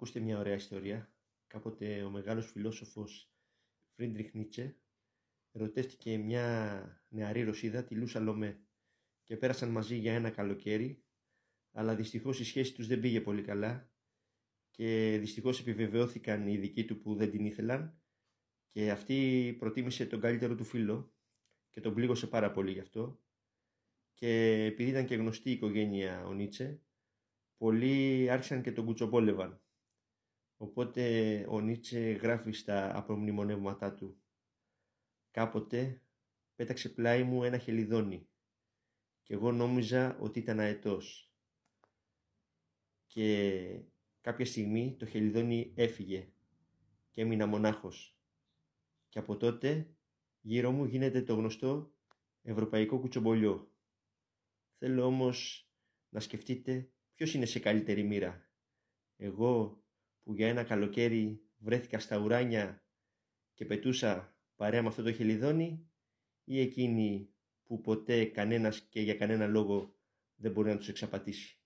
Ακούστε μια ωραία ιστορία. Κάποτε ο μεγάλος φιλόσοφος Φρίντριχ Νίτσε ερωτεύτηκε μια νεαρή Ρωσίδα, τη Λου Σαλομέ, και πέρασαν μαζί για ένα καλοκαίρι, αλλά δυστυχώς η σχέση τους δεν πήγε πολύ καλά και δυστυχώς επιβεβαιώθηκαν οι δικοί του που δεν την ήθελαν και αυτή προτίμησε τον καλύτερο του φίλο και τον πλήγωσε πάρα πολύ γι' αυτό. Και επειδή ήταν και γνωστή η οικογένεια ο Νίτσε, πολλοί άρχισαν και τον κουτσομπόλευαν. Οπότε ο Νίτσε γράφει στα απομνημονεύματά του: «Κάποτε πέταξε πλάι μου ένα χελιδόνι και εγώ νόμιζα ότι ήταν αετός. Και κάποια στιγμή το χελιδόνι έφυγε και έμεινα μονάχος. Και από τότε γύρω μου γίνεται το γνωστό ευρωπαϊκό κουτσομπολιό. Θέλω όμως να σκεφτείτε ποιος είναι σε καλύτερη μοίρα. Εγώ που για ένα καλοκαίρι βρέθηκα στα ουράνια και πετούσα παρέα με αυτό το χελιδόνι, ή εκείνοι που ποτέ κανένας και για κανένα λόγο δεν μπορεί να τους εξαπατήσει».